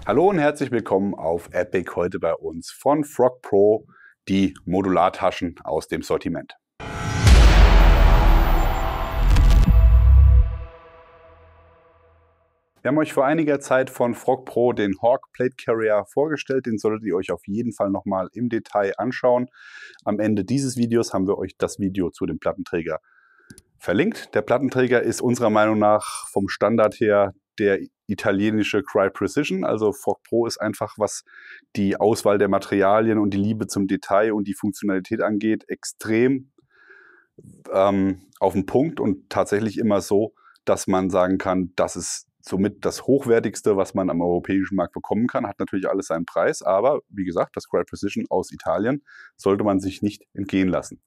Hallo und herzlich willkommen auf Epic, heute bei uns von Frog Pro, die Modulartaschen aus dem Sortiment. Wir haben euch vor einiger Zeit von Frog Pro den Hawk Plate Carrier vorgestellt. Den solltet ihr euch auf jeden Fall nochmal im Detail anschauen. Am Ende dieses Videos haben wir euch das Video zu dem Plattenträger verlinkt. Der Plattenträger ist unserer Meinung nach vom Standard her der italienische Crye Precision. Also Frog Pro ist einfach, was die Auswahl der Materialien und die Liebe zum Detail und die Funktionalität angeht, extrem auf den Punkt und tatsächlich immer so, dass man sagen kann, das ist somit das Hochwertigste, was man am europäischen Markt bekommen kann. Hat natürlich alles seinen Preis, aber wie gesagt, das Crye Precision aus Italien sollte man sich nicht entgehen lassen.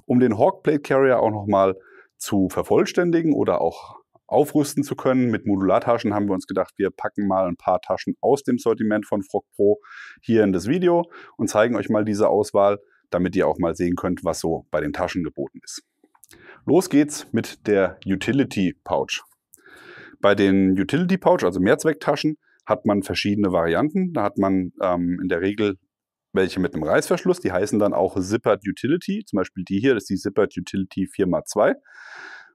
Um den Hawk Plate Carrier auch nochmal zu vervollständigen oder auch aufrüsten zu können mit Modulartaschen, haben wir uns gedacht, wir packen mal ein paar Taschen aus dem Sortiment von Frog Pro hier in das Video und zeigen euch mal diese Auswahl, damit ihr auch mal sehen könnt, was so bei den Taschen geboten ist. Los geht's mit der Utility Pouch. Bei den Utility Pouch, also Mehrzwecktaschen, hat man verschiedene Varianten. Da hat man in der Regel welche mit einem Reißverschluss, die heißen dann auch Zippered Utility. Zum Beispiel die hier, das ist die Zippered Utility 4x2.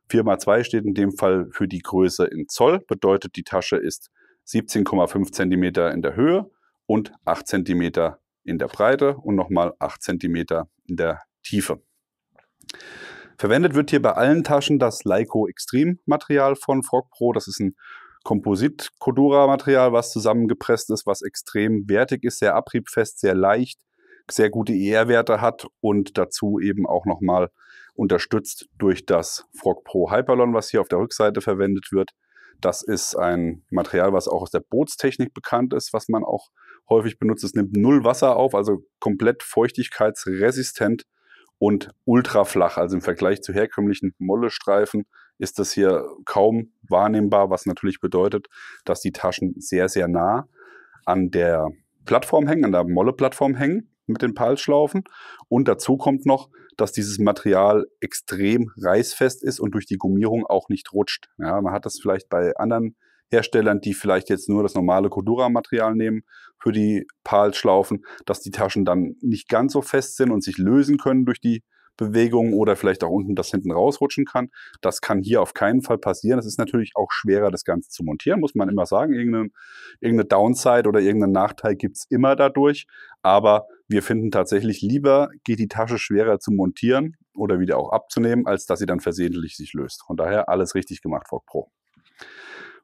4x2 steht in dem Fall für die Größe in Zoll, bedeutet die Tasche ist 17,5 cm in der Höhe und 8 cm in der Breite und nochmal 8 cm in der Tiefe. Verwendet wird hier bei allen Taschen das Lyco Extreme Material von Frog Pro. Das ist ein Komposit-Cordura-Material, was zusammengepresst ist, was extrem wertig ist, sehr abriebfest, sehr leicht, sehr gute ER-Werte hat und dazu eben auch nochmal unterstützt durch das Frog Pro Hyperlon, was hier auf der Rückseite verwendet wird. Das ist ein Material, was auch aus der Bootstechnik bekannt ist, was man auch häufig benutzt. Es nimmt null Wasser auf, also komplett feuchtigkeitsresistent und ultra flach. Also im Vergleich zu herkömmlichen Mollestreifen ist das hier kaum wahrnehmbar, was natürlich bedeutet, dass die Taschen sehr, sehr nah an der Plattform hängen, an der Molle-Plattform hängen mit den Palzschlaufen. Und dazu kommt noch, dass dieses Material extrem reißfest ist und durch die Gummierung auch nicht rutscht. Ja, man hat das vielleicht bei anderen Herstellern, die vielleicht jetzt nur das normale Cordura-Material nehmen für die Palzschlaufen, dass die Taschen dann nicht ganz so fest sind und sich lösen können durch die Bewegung oder vielleicht auch unten das hinten rausrutschen kann. Das kann hier auf keinen Fall passieren. Es ist natürlich auch schwerer, das Ganze zu montieren, muss man immer sagen. Irgendeine Downside oder irgendeinen Nachteil gibt es immer dadurch. Aber wir finden tatsächlich, lieber geht die Tasche schwerer zu montieren oder wieder auch abzunehmen, als dass sie dann versehentlich sich löst. Von daher alles richtig gemacht, Frog Pro.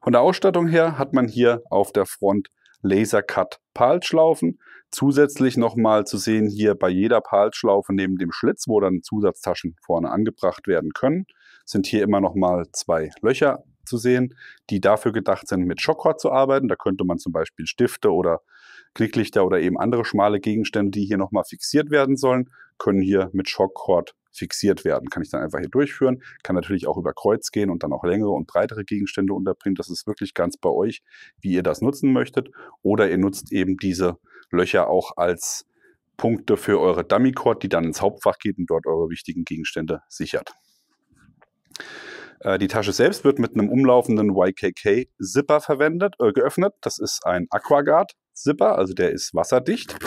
Von der Ausstattung her hat man hier auf der Front Laser-Cut-Palzschlaufen. Zusätzlich nochmal zu sehen hier bei jeder Palzschlaufe neben dem Schlitz, wo dann Zusatztaschen vorne angebracht werden können, sind hier immer nochmal 2 Löcher zu sehen, die dafür gedacht sind, mit Shockcord zu arbeiten. Da könnte man zum Beispiel Stifte oder Knicklichter oder eben andere schmale Gegenstände, die hier nochmal fixiert werden sollen, können hier mit Shockcord fixiert werden. Kann ich dann einfach hier durchführen. Kann natürlich auch über Kreuz gehen und dann auch längere und breitere Gegenstände unterbringen. Das ist wirklich ganz bei euch, wie ihr das nutzen möchtet. Oder ihr nutzt eben diese Löcher auch als Punkte für eure Dummy-Cord, die dann ins Hauptfach geht und dort eure wichtigen Gegenstände sichert. Die Tasche selbst wird mit einem umlaufenden YKK-Zipper geöffnet. Das ist ein Aquaguard-Zipper, also der ist wasserdicht.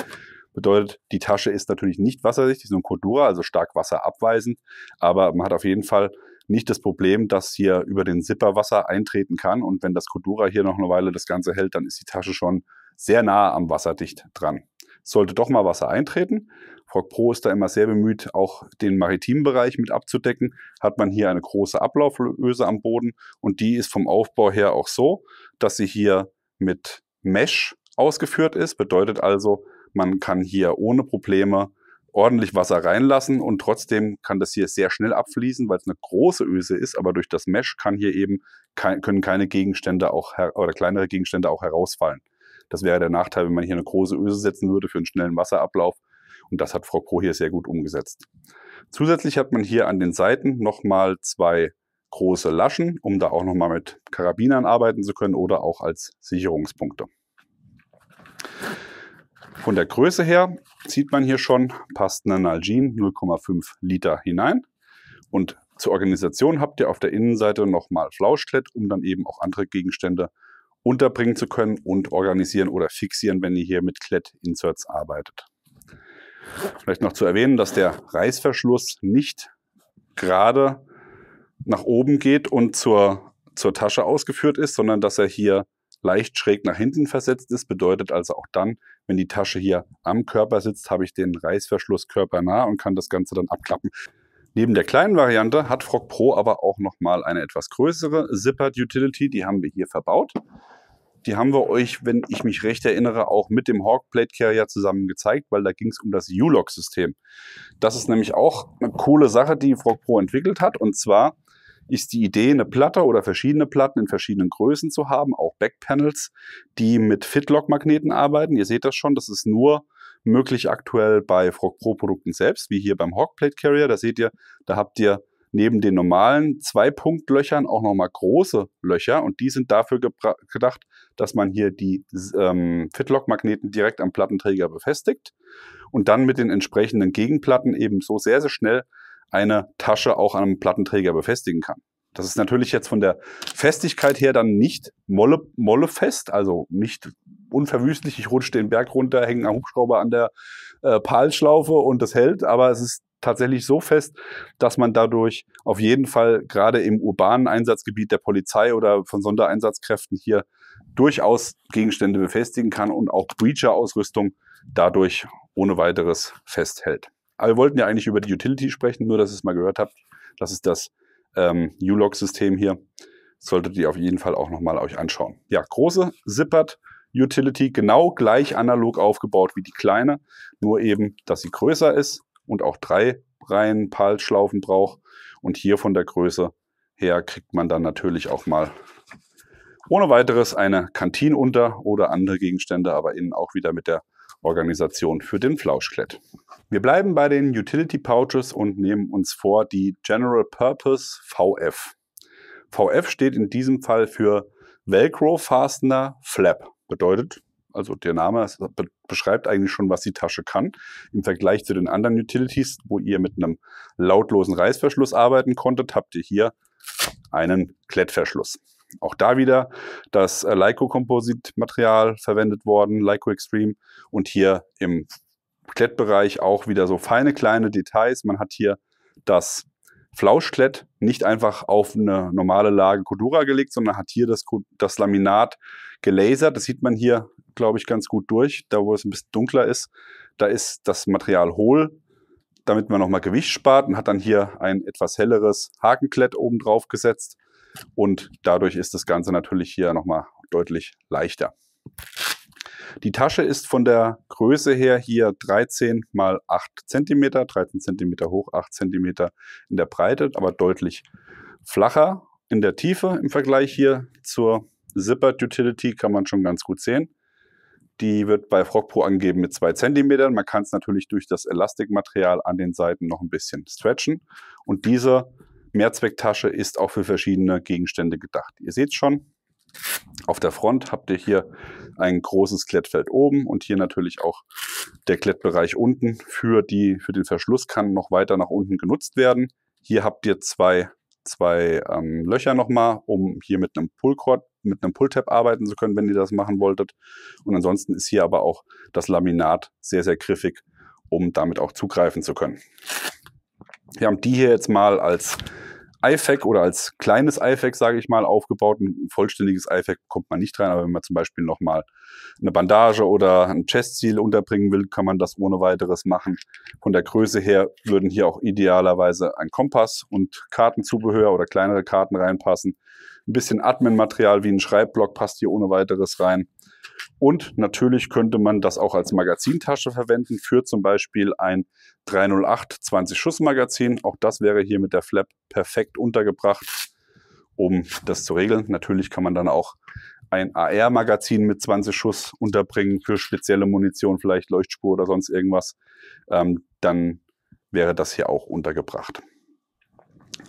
Bedeutet, die Tasche ist natürlich nicht wasserdicht, die ist nur ein Cordura, also stark wasserabweisend. Aber man hat auf jeden Fall nicht das Problem, dass hier über den Zipper Wasser eintreten kann. Und wenn das Cordura hier noch eine Weile das Ganze hält, dann ist die Tasche schon sehr nah am wasserdicht dran. Sollte doch mal Wasser eintreten, Frog Pro ist da immer sehr bemüht, auch den maritimen Bereich mit abzudecken, hat man hier eine große Ablauföse am Boden und die ist vom Aufbau her auch so, dass sie hier mit Mesh ausgeführt ist. Bedeutet also, man kann hier ohne Probleme ordentlich Wasser reinlassen und trotzdem kann das hier sehr schnell abfließen, weil es eine große Öse ist, aber durch das Mesh kann hier eben können keine Gegenstände oder kleinere Gegenstände auch herausfallen. Das wäre der Nachteil, wenn man hier eine große Öse setzen würde für einen schnellen Wasserablauf. Und das hat Frog Pro hier sehr gut umgesetzt. Zusätzlich hat man hier an den Seiten nochmal 2 große Laschen, um da auch nochmal mit Karabinern arbeiten zu können oder auch als Sicherungspunkte. Von der Größe her sieht man hier schon, passt eine Nalgene 0,5 Liter hinein. Und zur Organisation habt ihr auf der Innenseite nochmal Flauschklett, um dann eben auch andere Gegenstände unterbringen zu können und organisieren oder fixieren, wenn ihr hier mit Klett-Inserts arbeitet. Vielleicht noch zu erwähnen, dass der Reißverschluss nicht gerade nach oben geht und zur Tasche ausgeführt ist, sondern dass er hier leicht schräg nach hinten versetzt ist. Bedeutet also auch dann, wenn die Tasche hier am Körper sitzt, habe ich den Reißverschluss körpernah und kann das Ganze dann abklappen. Neben der kleinen Variante hat Frog Pro aber auch nochmal eine etwas größere Zippered Utility. Die haben wir hier verbaut. Die haben wir euch, wenn ich mich recht erinnere, auch mit dem Hawk Plate Carrier zusammen gezeigt, weil da ging es um das U-Lock-System. Das ist nämlich auch eine coole Sache, die Frog Pro entwickelt hat. Und zwar ist die Idee, eine Platte oder verschiedene Platten in verschiedenen Größen zu haben, auch Backpanels, die mit Fitlock-Magneten arbeiten. Ihr seht das schon, das ist nur möglich aktuell bei Frog Pro Produkten selbst, wie hier beim Hawk Plate Carrier. Da seht ihr, da habt ihr neben den normalen 2-Punkt-Löchern auch nochmal große Löcher und die sind dafür gedacht, dass man hier die Fitlock-Magneten direkt am Plattenträger befestigt und dann mit den entsprechenden Gegenplatten eben so sehr, sehr schnell eine Tasche auch an einem Plattenträger befestigen kann. Das ist natürlich jetzt von der Festigkeit her dann nicht mollefest, also nicht unverwüstlich. Ich rutsche den Berg runter, hänge am Hubschrauber an der Palschlaufe und das hält, aber es ist tatsächlich so fest, dass man dadurch auf jeden Fall gerade im urbanen Einsatzgebiet der Polizei oder von Sondereinsatzkräften hier durchaus Gegenstände befestigen kann und auch Breacher-Ausrüstung dadurch ohne weiteres festhält. Aber wir wollten ja eigentlich über die Utility sprechen, nur dass ihr es mal gehört habt. Das ist das U-Lock-System hier. Solltet ihr auf jeden Fall auch nochmal euch anschauen. Ja, große Zippered Utility, genau gleich analog aufgebaut wie die kleine, nur eben, dass sie größer ist und auch 3 Reihen PAL-Schlaufen braucht. Und hier von der Größe her kriegt man dann natürlich auch mal ohne weiteres eine Kantine unter oder andere Gegenstände, aber innen auch wieder mit der Organisation für den Flauschklett. Wir bleiben bei den Utility Pouches und nehmen uns vor die General Purpose VF. VF steht in diesem Fall für Velcro Fastener Flap. Bedeutet, also der Name beschreibt eigentlich schon, was die Tasche kann. Im Vergleich zu den anderen Utilities, wo ihr mit einem lautlosen Reißverschluss arbeiten konntet, habt ihr hier einen Klettverschluss. Auch da wieder das Lycra-Komposit-Material verwendet worden, Lycra Extreme. Und hier im Klettbereich auch wieder so feine kleine Details. Man hat hier das Flauschklett nicht einfach auf eine normale Lage Cordura gelegt, sondern hat hier das Laminat gelasert. Das sieht man hier, glaube ich, ganz gut durch. Da, wo es ein bisschen dunkler ist, da ist das Material hohl, damit man nochmal Gewicht spart und hat dann hier ein etwas helleres Hakenklett oben drauf gesetzt. Und dadurch ist das Ganze natürlich hier nochmal deutlich leichter. Die Tasche ist von der Größe her hier 13 x 8 cm, 13 cm hoch, 8 cm in der Breite, aber deutlich flacher in der Tiefe im Vergleich hier zur Zippered Utility, kann man schon ganz gut sehen. Die wird bei Frog Pro angegeben mit 2 cm. Man kann es natürlich durch das Elastikmaterial an den Seiten noch ein bisschen stretchen. Und diese Mehrzwecktasche ist auch für verschiedene Gegenstände gedacht. Ihr seht schon, auf der Front habt ihr hier ein großes Klettfeld oben und hier natürlich auch der Klettbereich unten für den Verschluss kann noch weiter nach unten genutzt werden. Hier habt ihr zwei Löcher nochmal, um hier mit einem Pullcord, mit einem Pulltab arbeiten zu können, wenn ihr das machen wolltet. Und ansonsten ist hier aber auch das Laminat sehr, sehr griffig, um damit auch zugreifen zu können. Wir haben die hier jetzt mal als IFAK oder als kleines IFAK, sage ich mal, aufgebaut. Ein vollständiges IFAK kommt man nicht rein, aber wenn man zum Beispiel nochmal eine Bandage oder ein Chest-Seal unterbringen will, kann man das ohne weiteres machen. Von der Größe her würden hier auch idealerweise ein Kompass und Kartenzubehör oder kleinere Karten reinpassen. Ein bisschen Admin-Material wie ein Schreibblock passt hier ohne weiteres rein. Und natürlich könnte man das auch als Magazintasche verwenden für zum Beispiel ein 308 20 Schuss Magazin. Auch das wäre hier mit der Flap perfekt untergebracht, um das zu regeln. Natürlich kann man dann auch ein AR-Magazin mit 20 Schuss unterbringen für spezielle Munition, vielleicht Leuchtspur oder sonst irgendwas. Dann wäre das hier auch untergebracht.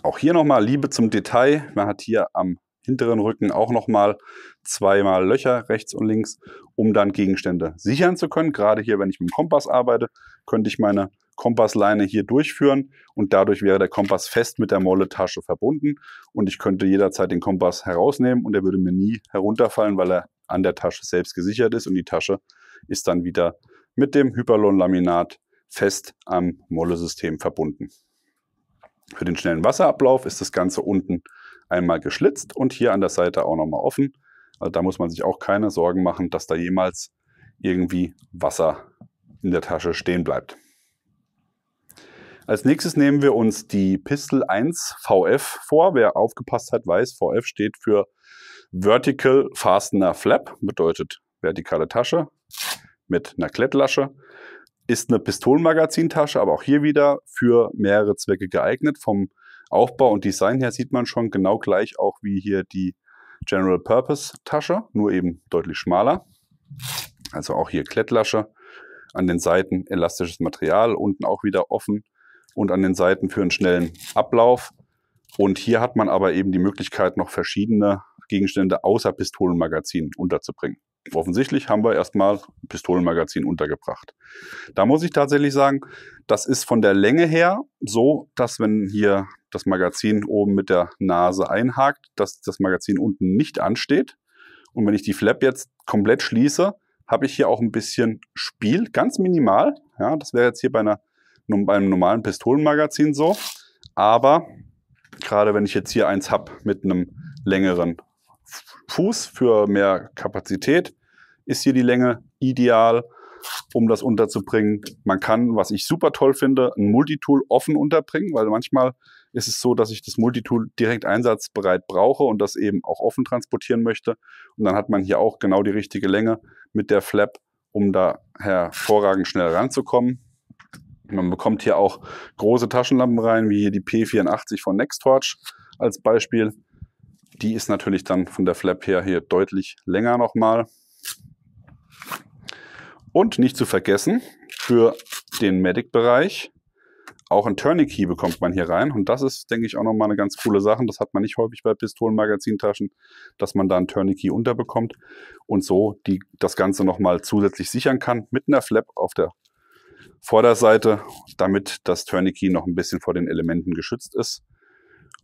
Auch hier nochmal Liebe zum Detail. Man hat hier am hinteren Rücken auch nochmal zweimal Löcher rechts und links, um dann Gegenstände sichern zu können. Gerade hier, wenn ich mit dem Kompass arbeite, könnte ich meine Kompassleine hier durchführen und dadurch wäre der Kompass fest mit der Molletasche verbunden und ich könnte jederzeit den Kompass herausnehmen und er würde mir nie herunterfallen, weil er an der Tasche selbst gesichert ist und die Tasche ist dann wieder mit dem Hyperlon-Laminat fest am Mollesystem verbunden. Für den schnellen Wasserablauf ist das Ganze unten einmal geschlitzt und hier an der Seite auch nochmal offen. Also da muss man sich auch keine Sorgen machen, dass da jemals irgendwie Wasser in der Tasche stehen bleibt. Als nächstes nehmen wir uns die Pistol 1 VF vor. Wer aufgepasst hat, weiß, VF steht für Vertical Fastener Flap, bedeutet vertikale Tasche mit einer Klettlasche. Ist eine Pistolenmagazintasche, aber auch hier wieder für mehrere Zwecke geeignet. Vom Aufbau und Design her sieht man schon genau gleich auch wie hier die General Purpose Tasche, nur eben deutlich schmaler. Also auch hier Klettlasche, an den Seiten elastisches Material, unten auch wieder offen und an den Seiten für einen schnellen Ablauf. Und hier hat man aber eben die Möglichkeit, noch verschiedene Gegenstände außer Pistolenmagazin unterzubringen. Offensichtlich haben wir erstmal ein Pistolenmagazin untergebracht. Da muss ich tatsächlich sagen, das ist von der Länge her so, dass wenn hier das Magazin oben mit der Nase einhakt, dass das Magazin unten nicht ansteht. Und wenn ich die Flap jetzt komplett schließe, habe ich hier auch ein bisschen Spiel, ganz minimal. Ja, das wäre jetzt hier bei einem normalen Pistolenmagazin so. Aber gerade wenn ich jetzt hier eins habe mit einem längeren Fuß für mehr Kapazität, ist hier die Länge ideal, um das unterzubringen. Man kann, was ich super toll finde, ein Multitool offen unterbringen, weil manchmal ist es so, dass ich das Multitool direkt einsatzbereit brauche und das eben auch offen transportieren möchte. Und dann hat man hier auch genau die richtige Länge mit der Flap, um da hervorragend schnell ranzukommen. Man bekommt hier auch große Taschenlampen rein, wie hier die P84 von Nextorch als Beispiel. Die ist natürlich dann von der Flap her hier deutlich länger nochmal. Und nicht zu vergessen, für den Medic-Bereich auch ein Tourniquet bekommt man hier rein. Und das ist, denke ich, auch nochmal eine ganz coole Sache. Das hat man nicht häufig bei Pistolenmagazintaschen, dass man da ein Tourniquet unterbekommt und so das Ganze nochmal zusätzlich sichern kann mit einer Flap auf der Vorderseite, damit das Tourniquet noch ein bisschen vor den Elementen geschützt ist.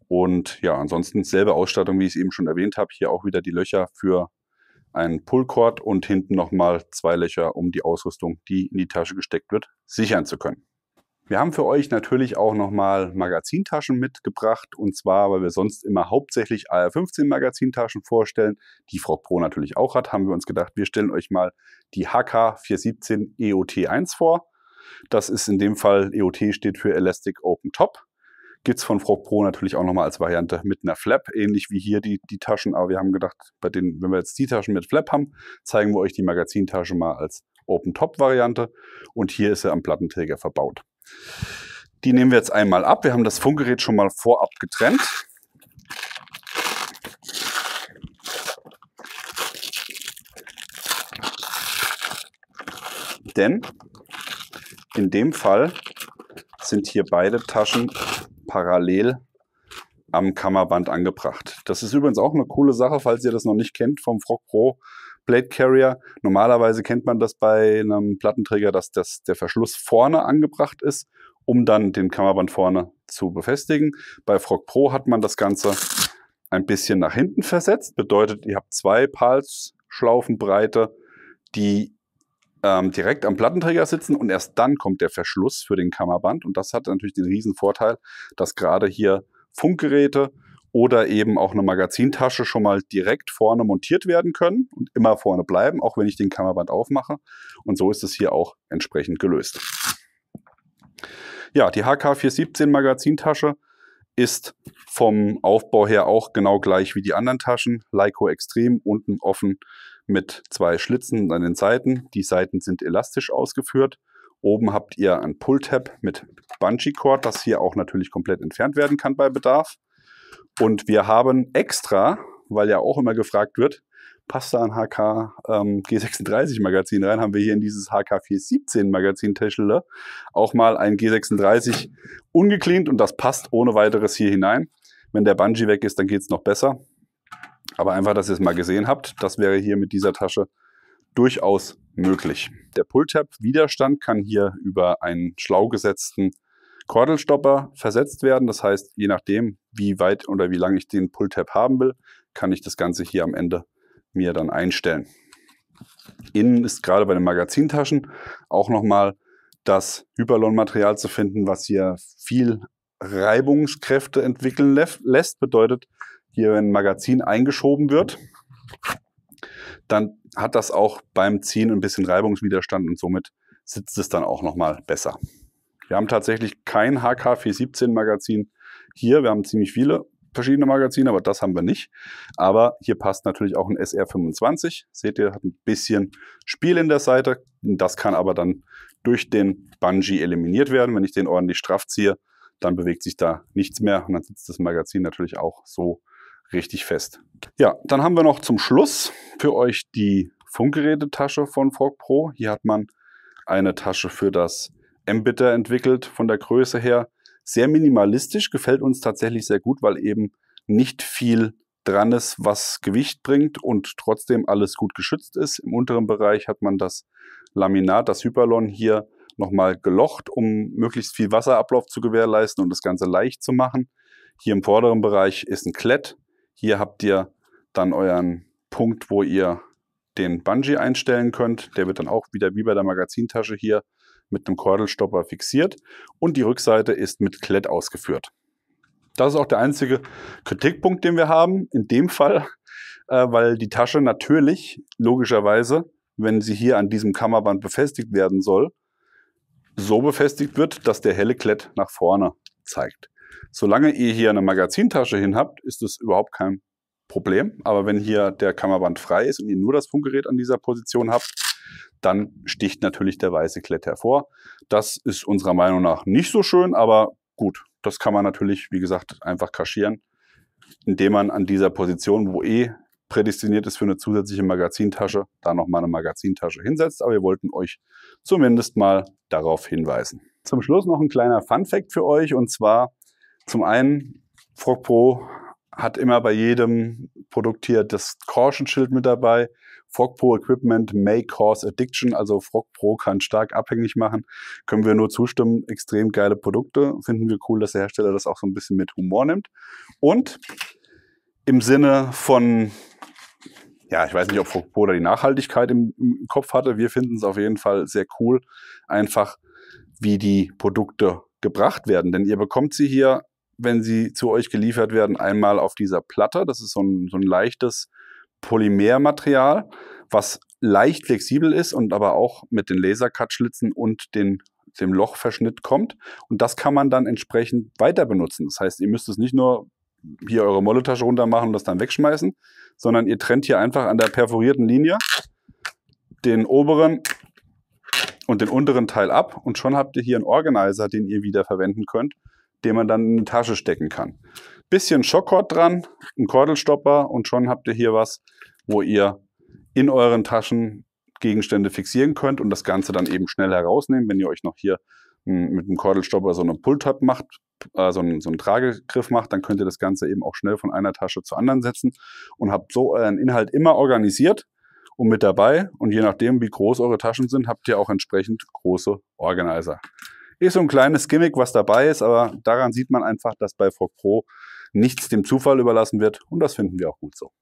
Und ja, ansonsten selbe Ausstattung, wie ich es eben schon erwähnt habe. Hier auch wieder die Löcher für einen Pullcord und hinten nochmal 2 Löcher, um die Ausrüstung, die in die Tasche gesteckt wird, sichern zu können. Wir haben für euch natürlich auch nochmal Magazintaschen mitgebracht. Und zwar, weil wir sonst immer hauptsächlich AR-15 Magazintaschen vorstellen, die Frog Pro natürlich auch hat, haben wir uns gedacht, wir stellen euch mal die HK417 EOT1 vor. Das ist in dem Fall, EOT steht für Elastic Open Top. Gibt es von Frog Pro natürlich auch nochmal als Variante mit einer Flap, ähnlich wie hier die Taschen. Aber wir haben gedacht, wenn wir jetzt die Taschen mit Flap haben, zeigen wir euch die Magazintasche mal als Open Top Variante. Und hier ist er am Plattenträger verbaut. Die nehmen wir jetzt einmal ab. Wir haben das Funkgerät schon mal vorab getrennt. Denn in dem Fall sind hier beide Taschen parallel am Kammerband angebracht. Das ist übrigens auch eine coole Sache, falls ihr das noch nicht kennt vom Frog Pro Blade Carrier. Normalerweise kennt man das bei einem Plattenträger, dass der Verschluss vorne angebracht ist, um dann den Kammerband vorne zu befestigen. Bei Frog Pro hat man das Ganze ein bisschen nach hinten versetzt. Bedeutet, ihr habt 2 Palsschlaufenbreite, die direkt am Plattenträger sitzen und erst dann kommt der Verschluss für den Kammerband. Und das hat natürlich den riesen Vorteil, dass gerade hier Funkgeräte oder eben auch eine Magazintasche schon mal direkt vorne montiert werden können und immer vorne bleiben, auch wenn ich den Kammerband aufmache. Und so ist es hier auch entsprechend gelöst. Ja, die HK417 Magazintasche ist vom Aufbau her auch genau gleich wie die anderen Taschen. Lyco Extreme, unten offen mit 2 Schlitzen an den Seiten. Die Seiten sind elastisch ausgeführt. Oben habt ihr ein Pull-Tab mit Bungee-Cord, das hier auch natürlich komplett entfernt werden kann bei Bedarf. Und wir haben extra, weil ja auch immer gefragt wird, passt da ein HK G36 Magazin rein, haben wir hier in dieses HK417 Magazintäschle auch mal ein G36 ungecleant und das passt ohne weiteres hier hinein. Wenn der Bungee weg ist, dann geht es noch besser. Aber einfach, dass ihr es mal gesehen habt, das wäre hier mit dieser Tasche durchaus möglich. Der Pull-Tab-Widerstand kann hier über einen schlau gesetzten Kordelstopper versetzt werden. Das heißt, je nachdem, wie weit oder wie lang ich den Pull-Tab haben will, kann ich das Ganze hier am Ende mir dann einstellen. Innen ist gerade bei den Magazintaschen auch nochmal das Hyperlon-Material zu finden, was hier viel Reibungskräfte entwickeln lässt. Bedeutet, hier, wenn ein Magazin eingeschoben wird, dann hat das auch beim Ziehen ein bisschen Reibungswiderstand und somit sitzt es dann auch nochmal besser. Wir haben tatsächlich kein HK417 Magazin hier. Wir haben ziemlich viele verschiedene Magazine, aber das haben wir nicht. Aber hier passt natürlich auch ein SR25. Seht ihr, hat ein bisschen Spiel in der Seite. Das kann aber dann durch den Bungee eliminiert werden. Wenn ich den ordentlich straff ziehe, dann bewegt sich da nichts mehr und dann sitzt das Magazin natürlich auch so richtig fest. Ja, dann haben wir noch zum Schluss für euch die Funkgerätetasche von Frog Pro. Hier hat man eine Tasche für das Embedder entwickelt, von der Größe her. Sehr minimalistisch, gefällt uns tatsächlich sehr gut, weil eben nicht viel dran ist, was Gewicht bringt und trotzdem alles gut geschützt ist. Im unteren Bereich hat man das Laminat, das Hyperlon hier nochmal gelocht, um möglichst viel Wasserablauf zu gewährleisten und das Ganze leicht zu machen. Hier im vorderen Bereich ist ein Klett. Hier habt ihr dann euren Punkt, wo ihr den Bungee einstellen könnt. Der wird dann auch wieder wie bei der Magazintasche hier mit einem Kordelstopper fixiert und die Rückseite ist mit Klett ausgeführt. Das ist auch der einzige Kritikpunkt, den wir haben in dem Fall, weil die Tasche natürlich logischerweise, wenn sie hier an diesem Kammerband befestigt werden soll, so befestigt wird, dass der helle Klett nach vorne zeigt. Solange ihr hier eine Magazintasche hin habt, ist es überhaupt kein Problem. Aber wenn hier der Kammerband frei ist und ihr nur das Funkgerät an dieser Position habt, dann sticht natürlich der weiße Klett hervor. Das ist unserer Meinung nach nicht so schön, aber gut, das kann man natürlich, wie gesagt, einfach kaschieren, indem man an dieser Position, wo prädestiniert ist für eine zusätzliche Magazintasche, da nochmal eine Magazintasche hinsetzt. Aber wir wollten euch zumindest mal darauf hinweisen. Zum Schluss noch ein kleiner Fun-Fact für euch, und zwar zum einen, Frog Pro hat immer bei jedem Produkt hier das Caution-Schild mit dabei. Frog Pro Equipment may cause addiction, also Frog Pro kann stark abhängig machen. Können wir nur zustimmen, extrem geile Produkte. Finden wir cool, dass der Hersteller das auch so ein bisschen mit Humor nimmt. Und im Sinne von, ja, ich weiß nicht, ob Frog Pro da die Nachhaltigkeit im Kopf hatte. Wir finden es auf jeden Fall sehr cool, einfach wie die Produkte gebracht werden. Denn ihr bekommt sie hier, wenn sie zu euch geliefert werden, einmal auf dieser Platte. Das ist so ein leichtes Polymermaterial, was leicht flexibel ist und aber auch mit den Lasercut-Schlitzen und dem Lochverschnitt kommt. Und das kann man dann entsprechend weiter benutzen. Das heißt, ihr müsst es nicht nur hier eure Molletasche runter machen und das dann wegschmeißen, sondern ihr trennt hier einfach an der perforierten Linie den oberen und den unteren Teil ab und schon habt ihr hier einen Organizer, den ihr wieder verwenden könnt, den man dann in die Tasche stecken kann. Bisschen Schockkord dran, ein Kordelstopper und schon habt ihr hier was, wo ihr in euren Taschen Gegenstände fixieren könnt und das Ganze dann eben schnell herausnehmen. Wenn ihr euch noch hier mit dem Kordelstopper so eine Pull-Tab macht, so einen Tragegriff macht, dann könnt ihr das Ganze eben auch schnell von einer Tasche zur anderen setzen und habt so euren Inhalt immer organisiert und mit dabei. Und je nachdem, wie groß eure Taschen sind, habt ihr auch entsprechend große Organizer. Ist so ein kleines Gimmick, was dabei ist, aber daran sieht man einfach, dass bei Frog Pro nichts dem Zufall überlassen wird und das finden wir auch gut so.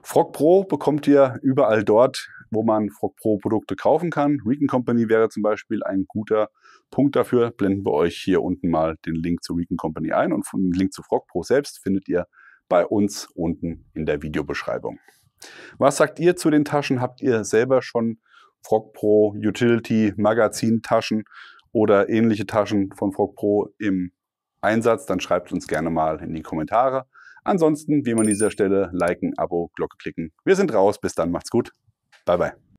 Frog Pro bekommt ihr überall dort, wo man Frog Pro Produkte kaufen kann. Recon Company wäre zum Beispiel ein guter Punkt dafür. Blenden wir euch hier unten mal den Link zu Recon Company ein und den Link zu Frog Pro selbst findet ihr bei uns unten in der Videobeschreibung. Was sagt ihr zu den Taschen? Habt ihr selber schon Frog Pro Utility Magazintaschen oder ähnliche Taschen von Frog Pro im Einsatz? Dann schreibt uns gerne mal in die Kommentare. Ansonsten, wie immer an dieser Stelle, liken, Abo, Glocke klicken. Wir sind raus. Bis dann, macht's gut. Bye, bye.